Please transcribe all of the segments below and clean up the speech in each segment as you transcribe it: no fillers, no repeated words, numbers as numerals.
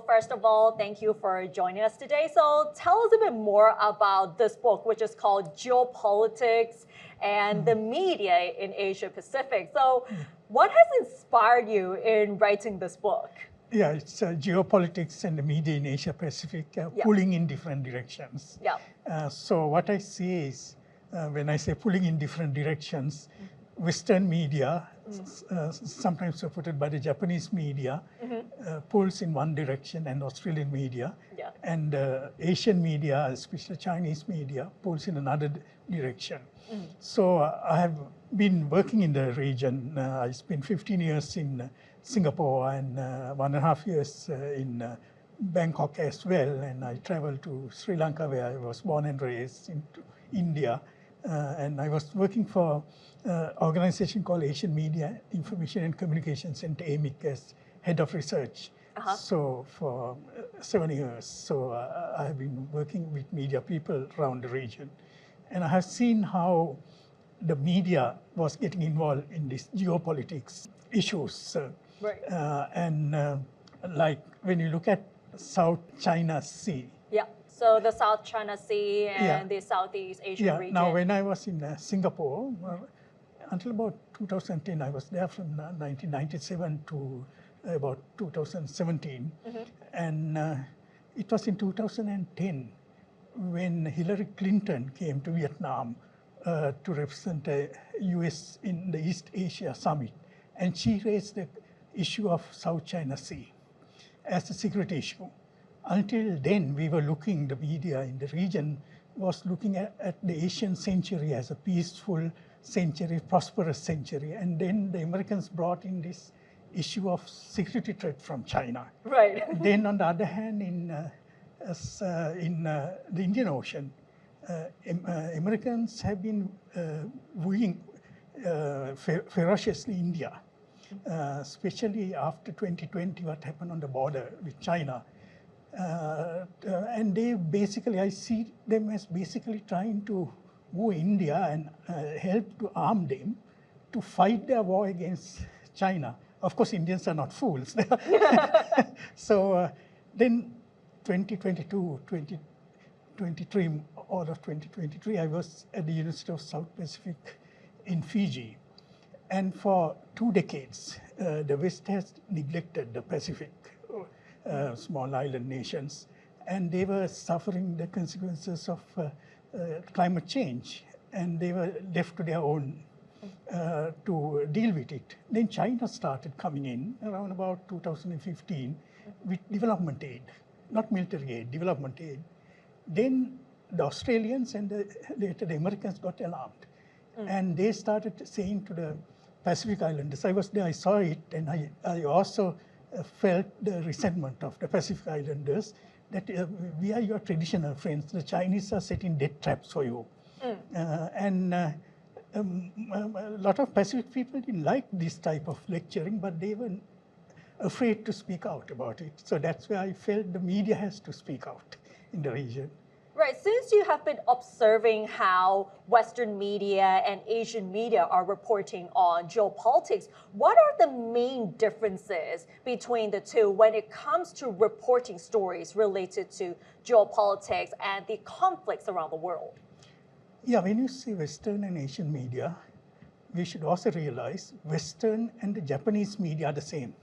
first of all, thank you for joining us today. So tell us a bit more about this book, which is called Geopolitics and the Media in Asia Pacific. So what has inspired you in writing this book? Yeah, it's geopolitics and the media in Asia Pacific pulling in different directions. So what I say is, when I say pulling in different directions, Western media, sometimes supported by the Japanese media, pulls in one direction, and Australian media, and Asian media, especially Chinese media, pulls in another direction. So I have been working in the region. I spent 15 years in Singapore and 1.5 years in Bangkok as well, and I traveled to Sri Lanka, where I was born and raised, into India, and I was working for an organization called Asian Media Information and Communication Center, AMIC, as head of research. So for 7 years, so I have been working with media people around the region, and I have seen how the media was getting involved in these geopolitics issues. Like when you look at South China Sea. So the South China Sea and the Southeast Asian region. Now when I was in Singapore, until about 2010, I was there from 1997 to about 2017. And it was in 2010 when Hillary Clinton came to Vietnam to represent the US in the East Asia Summit. And she raised the issue of South China Sea as a security issue. Until then, we were looking, the media in the region was looking at the Asian century as a peaceful century, prosperous century. And then the Americans brought in this issue of security threat from China. Then on the other hand, in the Indian Ocean, Americans have been wooing ferociously India, especially after 2020, what happened on the border with China. And they basically, I see them as basically trying to woo India and help to arm them to fight their war against China. Of course, Indians are not fools. So then 2022, 2023, all of 2023, I was at the University of South Pacific in Fiji. And for 2 decades, the West has neglected the Pacific, small island nations, and they were suffering the consequences of climate change, and they were left to their own to deal with it. Then China started coming in around about 2015 with development aid, not military aid, development aid. Then the Australians and later the Americans got alarmed, and they started saying to the Pacific Islanders, I was there, I saw it, and I also felt the resentment of the Pacific Islanders that we are your traditional friends. The Chinese are setting death traps for you. And a lot of Pacific people didn't like this type of lecturing, but they were afraid to speak out about it. So that's where I felt the media has to speak out in the region. Right, since you have been observing how Western media and Asian media are reporting on geopolitics, what are the main differences between the two when it comes to reporting stories related to geopolitics and the conflicts around the world? Yeah, when you say Western and Asian media, we should also realize Western and the Japanese media are the same.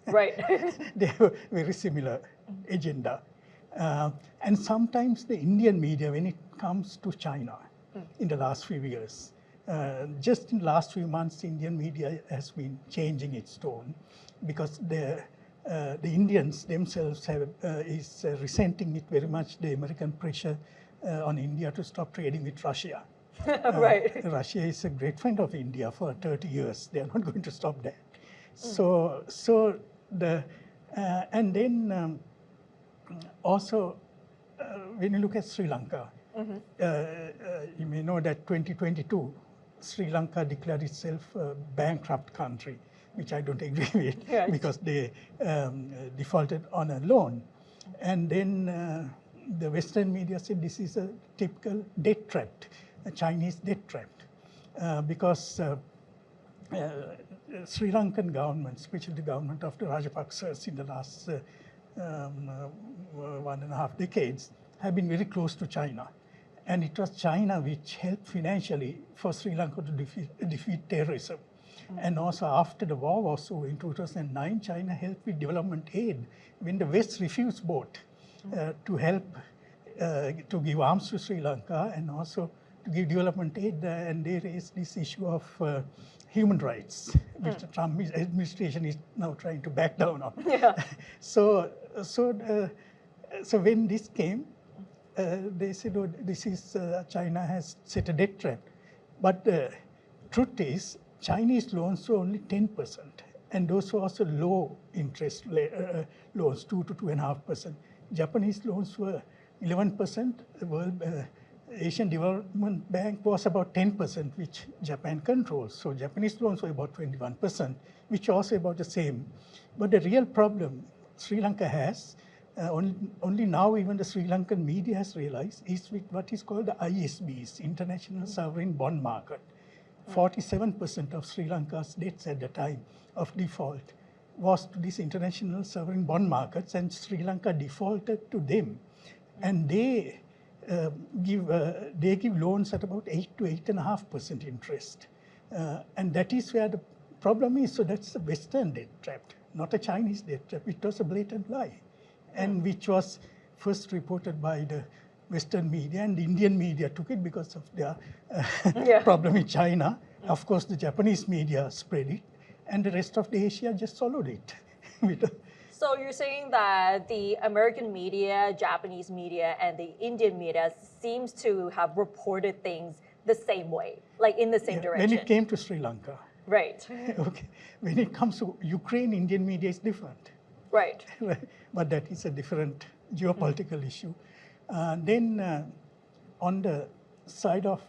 They have a very similar agenda. And sometimes the Indian media, when it comes to China in the last few years, just in the last few months, Indian media has been changing its tone because the Indians themselves is resenting it very much, the American pressure on India to stop trading with Russia. Russia is a great friend of India for 30 years. They are not going to stop that. And then also, when you look at Sri Lanka, you may know that 2022, Sri Lanka declared itself a bankrupt country, which I don't agree with because they defaulted on a loan. And then the Western media said this is a typical debt trap, a Chinese debt trap, because Sri Lankan government, especially the government of the Rajapaksas in the last 1.5 decades, have been very close to China. And it was China which helped financially for Sri Lanka to defeat terrorism. And also after the war was over in 2009, China helped with development aid when the West refused both to help to give arms to Sri Lanka and also to give development aid. And they raised this issue of human rights, which the Trump administration is now trying to back down on. Yeah. So when this came, they said, oh, this is, China has set a debt trap. But the truth is, Chinese loans were only 10%. And those were also low interest loans, 2 to 2.5%. Japanese loans were 11%. The World Asian Development Bank was about 10%, which Japan controls. So Japanese loans were about 21%, which also about the same. But the real problem Sri Lanka has, only now even the Sri Lankan media has realized, is with what is called the ISBs, International Sovereign Bond Market. 47% of Sri Lanka's debts at the time of default was to these international sovereign bond markets, and Sri Lanka defaulted to them. And they give loans at about 8 to 8.5% interest. And that is where the problem is. So that's a Western debt trap, not a Chinese debt trap. It was a blatant lie, and which was first reported by the Western media, and the Indian media took it because of their problem in China. Of course, the Japanese media spread it, and the rest of the Asia just followed it. So you're saying that the American media, Japanese media, and the Indian media seems to have reported things the same way, like in the same direction. When it came to Sri Lanka. Right. Okay. When it comes to Ukraine, Indian media is different. Right. But that is a different geopolitical issue. Then on the side of,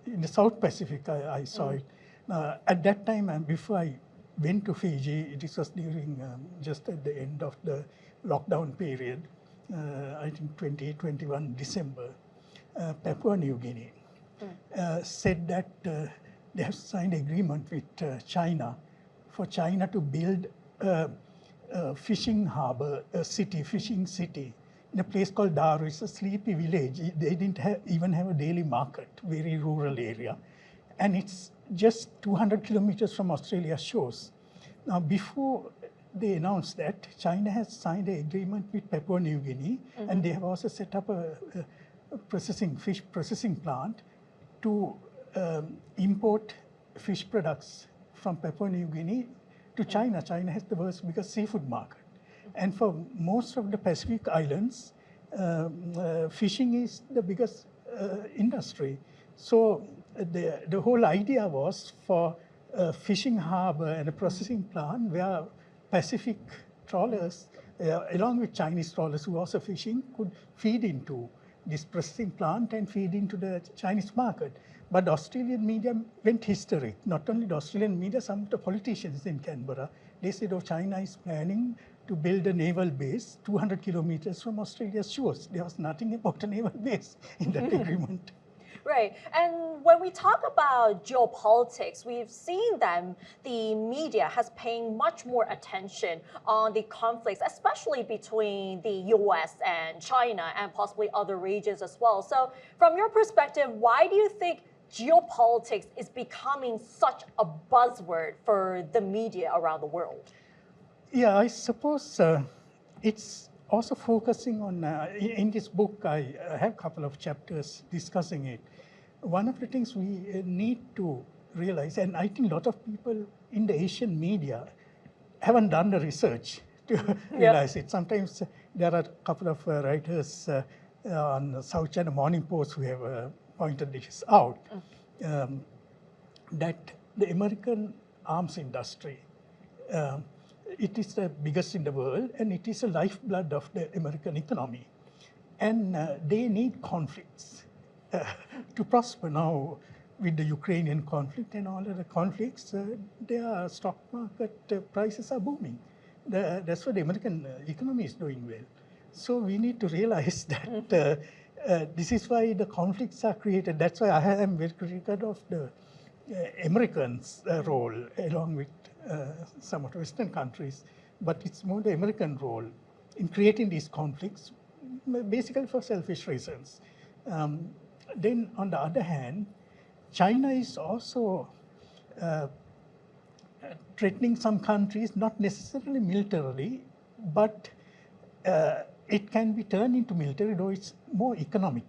in the South Pacific, I saw it. At that time, before I went to Fiji, this was during just at the end of the lockdown period, I think 2021 December, Papua New Guinea said that they have signed agreement with China for China to build a fishing harbor, a city, fishing city, in a place called Daru. It's a sleepy village. They didn't even have a daily market, very rural area. And it's just 200 kilometers from Australia's shores. Now, before they announced that, China has signed an agreement with Papua New Guinea, and they have also set up a fish processing plant to import fish products from Papua New Guinea to China. China has the world's biggest seafood market. And for most of the Pacific islands, fishing is the biggest industry. So the whole idea was for a fishing harbor and a processing plant where Pacific trawlers, along with Chinese trawlers who are also fishing, could feed into this processing plant and feed into the Chinese market. But the Australian media went hysteric. Not only the Australian media, some of the politicians in Canberra, they said, oh, China is planning to build a naval base 200 kilometers from Australia's shores. There was nothing about a naval base in that agreement. Right. And when we talk about geopolitics, we've seen that the media has paying much more attention on the conflicts, especially between the US and China and possibly other regions as well. So from your perspective, why do you think geopolitics is becoming such a buzzword for the media around the world? Yeah, I suppose it's also focusing on, in this book, I have a couple of chapters discussing it. One of the things we need to realize, and I think a lot of people in the Asian media haven't done the research to realize it. Sometimes there are a couple of writers on South China Morning Post who have pointed this out, that the American arms industry, it is the biggest in the world, and it is the lifeblood of the American economy. And they need conflicts to prosper. Now, with the Ukrainian conflict and all other conflicts, their stock market prices are booming. That's what the American economy is doing well. So we need to realize that this is why the conflicts are created. That's why I am very critical of the Americans' role, along with some of the Western countries. But it's more the American role in creating these conflicts, basically for selfish reasons. Then on the other hand, China is also threatening some countries, not necessarily militarily, but it can be turned into military, though it's more economic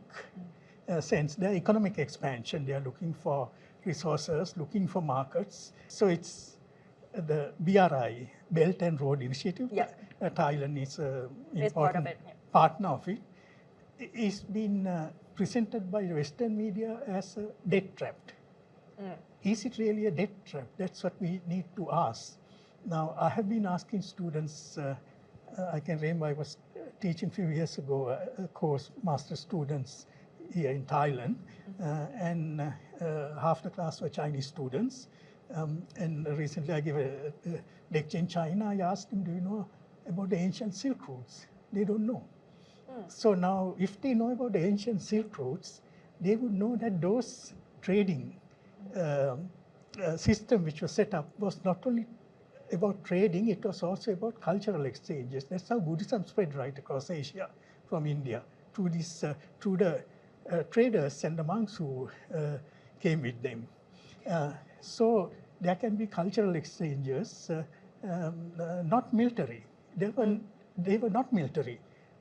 sense. Their economic expansion, they are looking for resources, looking for markets. So it's the BRI, Belt and Road Initiative. Yeah. Thailand is an It's part of important it, yeah. partner of it. It's been presented by Western media as a debt trap. Is it really a debt trap? That's what we need to ask. Now, I have been asking students, I can remember I was teaching a few years ago a course, master students here in Thailand, and half the class were Chinese students. And recently I gave a lecture in China. I asked them, do you know about the ancient Silk routes? They don't know. So now, if they know about the ancient Silk routes, they would know that those trading system which was set up was not only about trading, it was also about cultural exchanges. That's how Buddhism spread right across Asia from India through this, through the traders and the monks who came with them. So there can be cultural exchanges, not military. They were not military.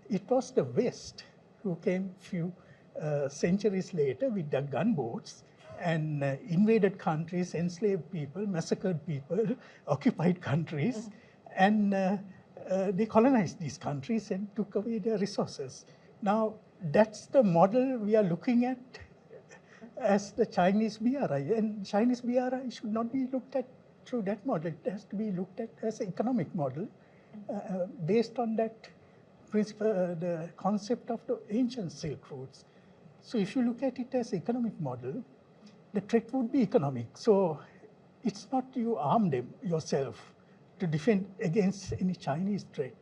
It was the West who came few centuries later with their gunboats and invaded countries, enslaved people, massacred people, occupied countries, and they colonized these countries and took away their resources. Now, that's the model we are looking at as the Chinese BRI. And Chinese BRI should not be looked at through that model. It has to be looked at as an economic model based on that principle, the concept of the ancient Silk routes. So if you look at it as an economic model, the threat would be economic. So it's not you arm them yourself to defend against any Chinese threat.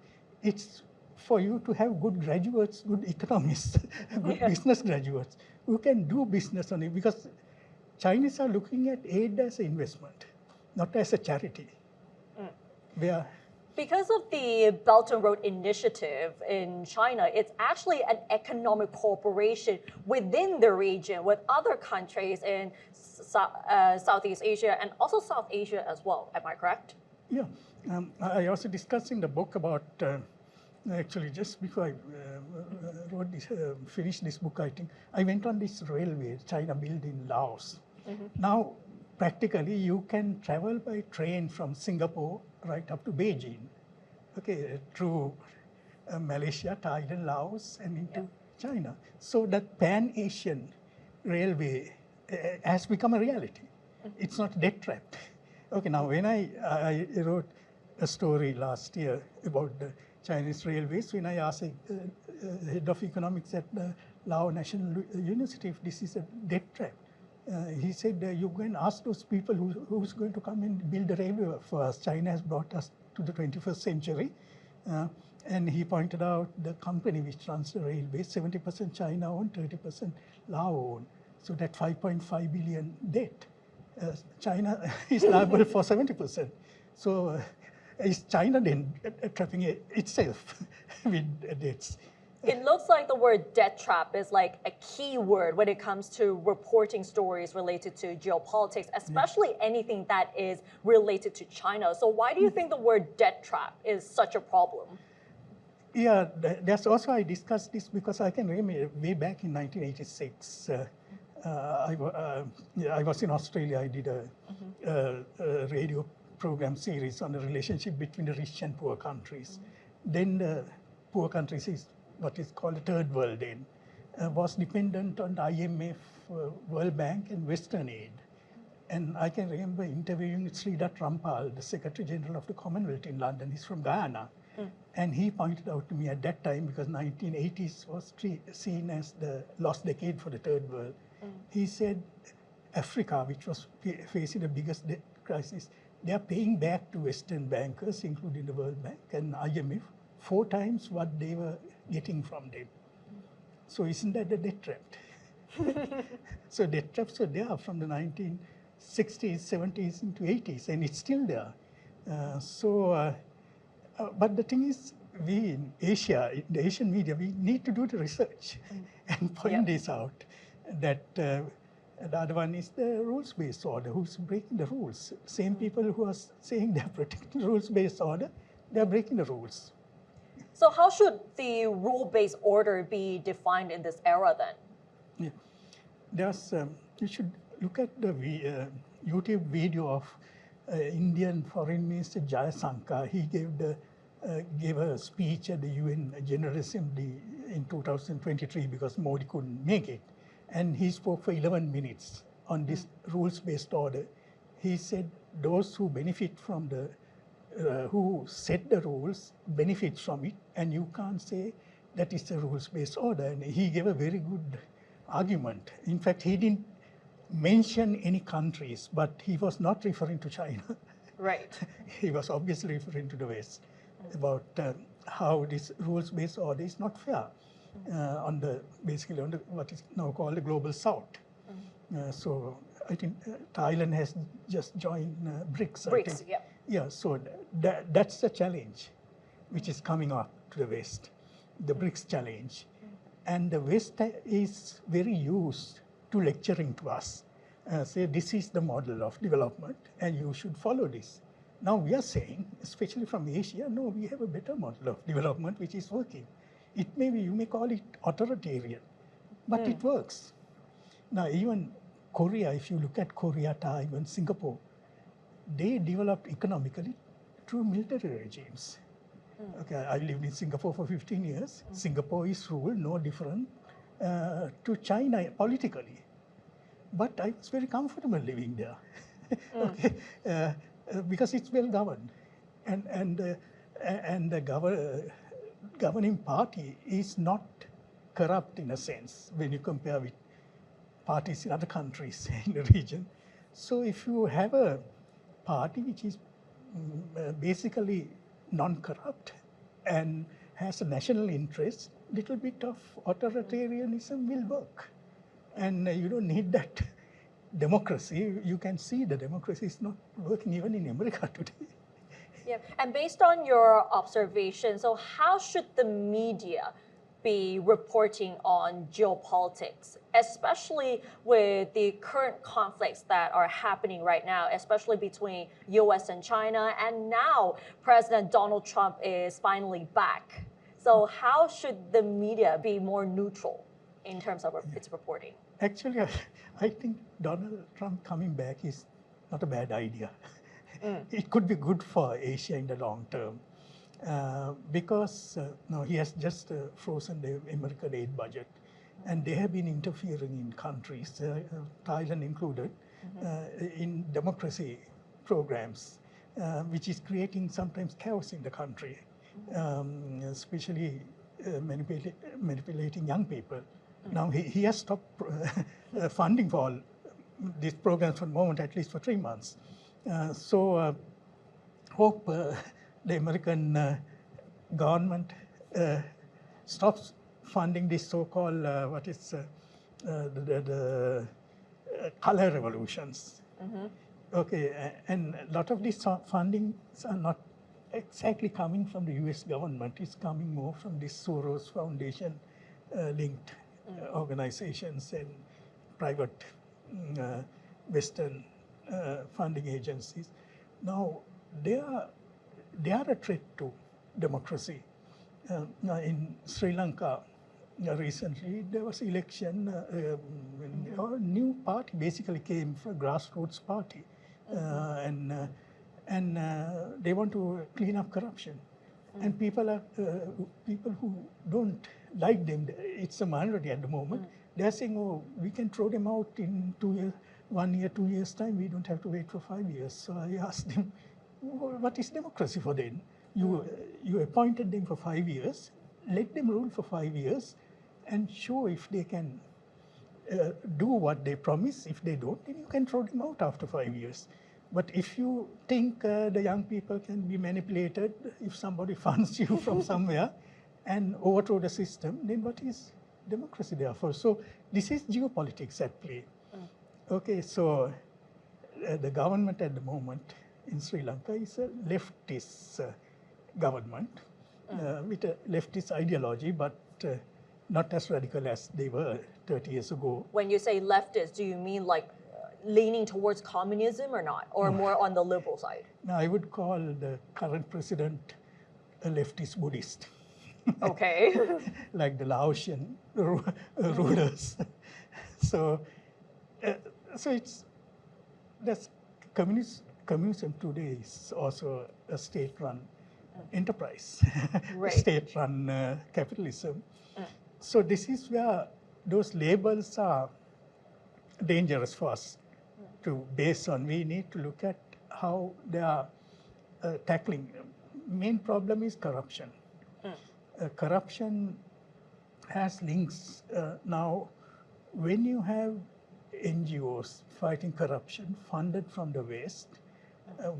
It's for you to have good graduates, good economists, good business graduates who can do business on it, because Chinese are looking at aid as an investment, not as a charity. Because of the Belt and Road Initiative in China, it's actually an economic cooperation within the region with other countries in Southeast Asia and also South Asia as well. Am I correct? Yeah. I also discussed in the book about, actually just before I wrote this, finished this book, I think, I went on this railway China built in Laos. Now, practically, you can travel by train from Singapore right up to Beijing, okay, through Malaysia, Thailand, Laos, and into China. So that Pan-Asian railway has become a reality. It's not debt trapped. Okay, now when I wrote a story last year about the Chinese railways, when I asked the head of economics at the Lao National University if this is a debt trap, he said, you go and ask those people who's going to come and build a railway for us. China has brought us to the 21st century. And he pointed out the company which runs the railways, 70% China owned, 30% Lao owned. So that 5.5 billion debt, China is liable for 70%. So is China then trapping itself with debts? It looks like the word debt trap is like a key word when it comes to reporting stories related to geopolitics, especially anything that is related to China. So why do you think the word debt trap is such a problem? Yeah, that's also, I discussed this because I can remember way back in 1986, I was in Australia. I did a radio program series on the relationship between the rich and poor countries. Then the poor countries is what is called the third world then, was dependent on the IMF, World Bank, and Western aid. And I can remember interviewing Sridhar Rampal, the Secretary General of the Commonwealth in London. He's from Ghana. And he pointed out to me at that time, because 1980s was seen as the lost decade for the third world. He said, Africa, which was facing the biggest debt crisis, they are paying back to Western bankers, including the World Bank and IMF, 4 times what they were getting from them. So isn't that the debt trap? So debt traps were there from the 1960s, 70s into 80s, and it's still there. But the thing is, we in Asia, in the Asian media, we need to do the research and point this out, that the other one is the rules-based order, who's breaking the rules. Same people who are saying they're protecting the rules-based order, they're breaking the rules. So how should the rule-based order be defined in this era then? Yeah. There's, you should look at the YouTube video of Indian Foreign Minister Jayasankar. He gave a speech at the UN General Assembly in 2023 because Modi couldn't make it. And he spoke for 11 minutes on this rules-based order. He said those who benefit from who set the rules benefit from it, and you can't say that is a rules-based order. And he gave a very good argument. In fact, he didn't mention any countries, but he was not referring to China. Right. He was obviously referring to the West about how this rules-based order is not fair basically on what is now called the Global South. So I think Thailand has just joined BRICS. BRICS, yeah. Yeah, so that's the challenge which is coming up to the West, the BRICS challenge. And the West is very used to lecturing to us, say this is the model of development and you should follow this. Now we are saying, especially from Asia, no, we have a better model of development which is working. It may be, you may call it authoritarian, but it works. Now even Korea, if you look at Korea, Taiwan, Singapore, they developed economically through military regimes. Okay, I lived in Singapore for 15 years. Singapore is ruled no different to China politically. But I was very comfortable living there. Okay, because it's well governed. And the governing party is not corrupt in a sense when you compare with parties in other countries in the region. So if you have a party which is basically non-corrupt and has a national interest, little bit of authoritarianism will work. And you don't need that democracy. You can see the democracy is not working even in America today. Yeah, and based on your observation, so how should the media be reporting on geopolitics, especially with the current conflicts that are happening right now, especially between US and China, and now President Donald Trump is finally back. So how should the media be more neutral in terms of its reporting? Actually, I think Donald Trump coming back is not a bad idea. It could be good for Asia in the long term. Because no, he has just frozen the American aid budget, and they have been interfering in countries, Thailand included, in democracy programs, which is creating sometimes chaos in the country, especially manipulating young people. Now he has stopped funding for all these programs for the moment, at least for 3 months. So hope the American government stops funding this so-called, the color revolutions. Okay, and a lot of these fundings are not exactly coming from the US government. It's coming more from this Soros Foundation linked organizations and private Western funding agencies. Now, they are a threat to democracy. In Sri Lanka, recently there was election. A new party basically came from a grassroots party, and they want to clean up corruption. And people who don't like them, it's a minority at the moment. They're saying, "Oh, we can throw them out in 2 years, 1 year, 2 years time. We don't have to wait for 5 years." So I asked them, "What is democracy for them? You appointed them for 5 years. Let them rule for 5 years, and show if they can do what they promise. If they don't, then you can throw them out after 5 years." But if you think the young people can be manipulated, if somebody funds you from somewhere and overthrow the system, then what is democracy there for? So this is geopolitics at play. Okay, so the government at the moment in Sri Lanka is a leftist government, with a leftist ideology, but not as radical as they were 30 years ago. When you say leftist, do you mean like leaning towards communism or not, or more on the liberal side? Now, I would call the current president a leftist Buddhist. Okay. Like the Laotian rulers. So it's that's communism today is also a state-run enterprise, Right. state-run capitalism. So this is where those labels are dangerous for us to base on. We need to look at how they are tackling. Main problem is corruption. Corruption has links now. When you have NGOs fighting corruption funded from the West,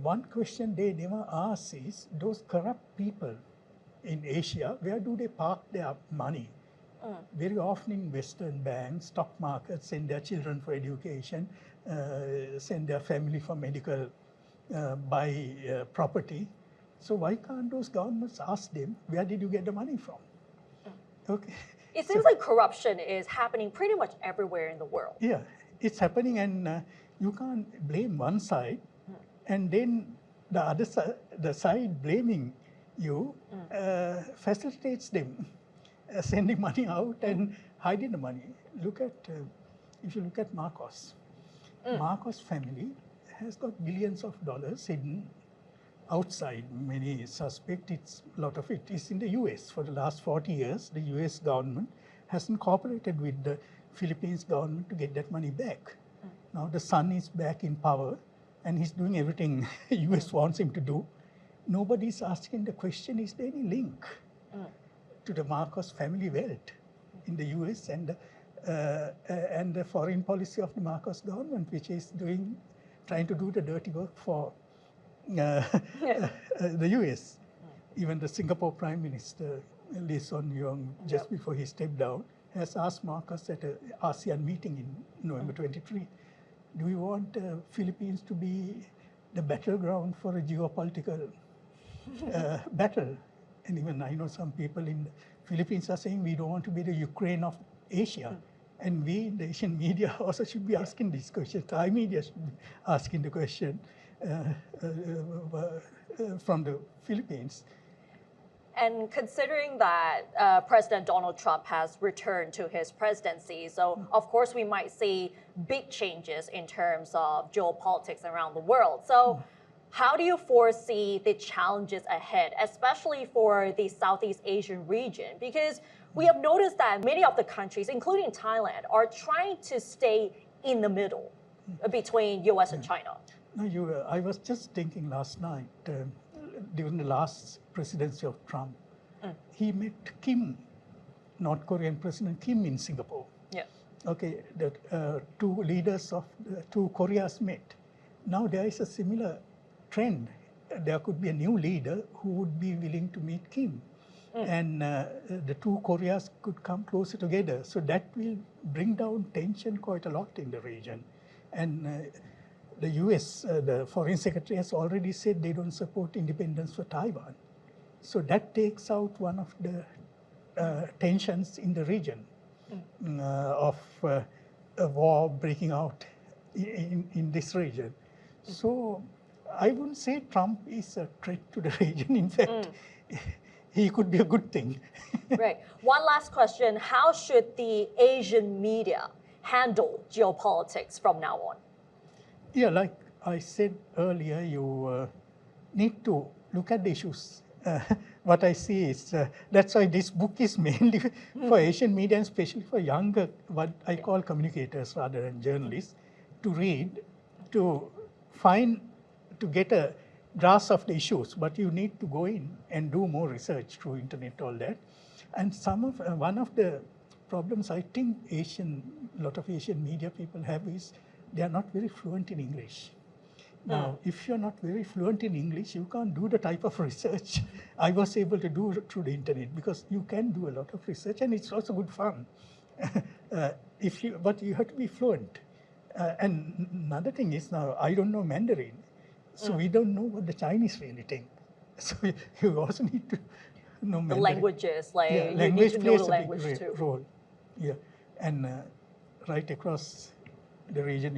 one question they never ask is, those corrupt people in Asia, where do they park their money? Very often in Western banks, stock markets, send their children for education, send their family for medical, buy property. So why can't those governments ask them, where did you get the money from? Okay. It seems like corruption is happening pretty much everywhere in the world. Yeah, it's happening, and you can't blame one side, and then the other side, the side blaming you, facilitates them sending money out and hiding the money. Look at, if you look at Marcos, Marcos family has got billions of dollars hidden outside. Many suspect a lot of it is in the US. For the last 40 years, the US government hasn't cooperated with the Philippines government to get that money back. Now the son is back in power and he's doing everything US wants him to do. Nobody's asking the question, is there any link to the Marcos family wealth in the US and the foreign policy of the Marcos government, which is trying to do the dirty work for the US. Even the Singapore Prime Minister, Lee Hsien Loong, just before he stepped down, has asked Marcos at an ASEAN meeting in November 23, do we want Philippines to be the battleground for a geopolitical battle? And even I know some people in the Philippines are saying we don't want to be the Ukraine of Asia. And we in the Asian media also should be asking this question. Thai media should be asking the question from the Philippines. And considering that President Donald Trump has returned to his presidency, so of course we might see big changes in terms of geopolitics around the world. So how do you foresee the challenges ahead, especially for the Southeast Asian region? Because we have noticed that many of the countries, including Thailand, are trying to stay in the middle between US and China. No, I was just thinking last night, during the last presidency of Trump, he met Kim, North Korean President Kim in Singapore. Yeah. Okay, the two leaders of the two Koreas met. Now there is a similar trend. There could be a new leader who would be willing to meet Kim. And the two Koreas could come closer together. So that will bring down tension quite a lot in the region. And the US, the Foreign Secretary has already said they don't support independence for Taiwan. So that takes out one of the tensions in the region of a war breaking out in this region. So I wouldn't say Trump is a threat to the region. In fact, he could be a good thing. Right. One last question. How should the Asian media handle geopolitics from now on? Yeah, like I said earlier, you need to look at the issues. What I see is, that's why this book is mainly for Asian media, and especially for younger, what I call communicators rather than journalists, to read, to get a grasp of the issues, but you need to go in and do more research through internet, all that. And one of the problems I think a lot of Asian media people have is they are not very fluent in English. Now, if you're not very fluent in English, you can't do the type of research I was able to do through the internet, because you can do a lot of research and it's also good fun. But you have to be fluent. And another thing is, now I don't know Mandarin, so we don't know what the Chinese really think. So you also need to No the Mandarin. languages, like Yeah, you need language to know plays the a language big too. role. Yeah, and right across the region,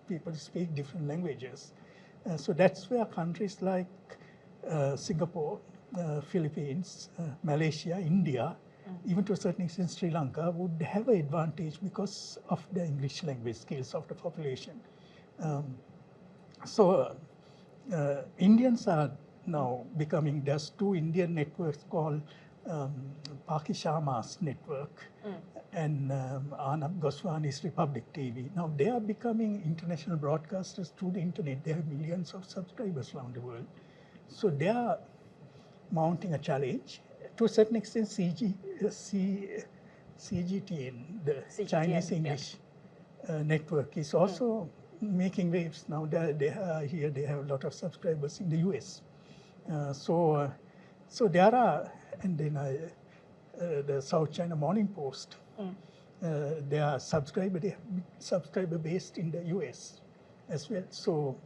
people speak different languages. So that's where countries like Singapore, Philippines, Malaysia, India, even to a certain extent Sri Lanka, would have an advantage because of the English language skills of the population. So Indians are now becoming, there's two Indian networks called Paki Sharma's network and Arnab Goswami's Republic TV. Now they are becoming international broadcasters through the internet. They have millions of subscribers around the world. So they are mounting a challenge. To a certain extent, CGTN, the CGTN, Chinese English network, is also making waves now. They have a lot of subscribers in the US. So there are, and then the South China Morning Post, they are subscriber based in the US as well. So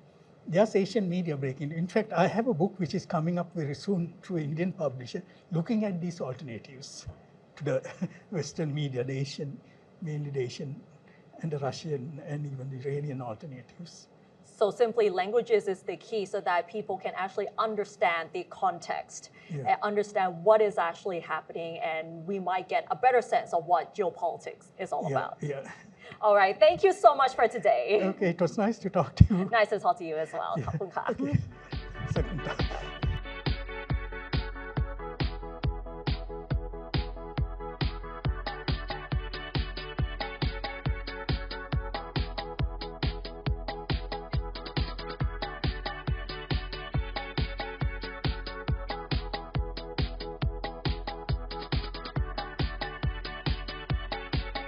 there's Asian media breaking. In fact, I have a book which is coming up very soon through an Indian publisher, looking at these alternatives to the Western media, the Asian, mainly the Asian and the Russian and even the Iranian alternatives. So simply languages is the key so that people can actually understand the context and understand what is actually happening, and we might get a better sense of what geopolitics is all about. Yeah. All right, thank you so much for today. Okay, it was nice to talk to you. Nice to talk to you as well. ขอบคุณค่ะ Okay. Second time.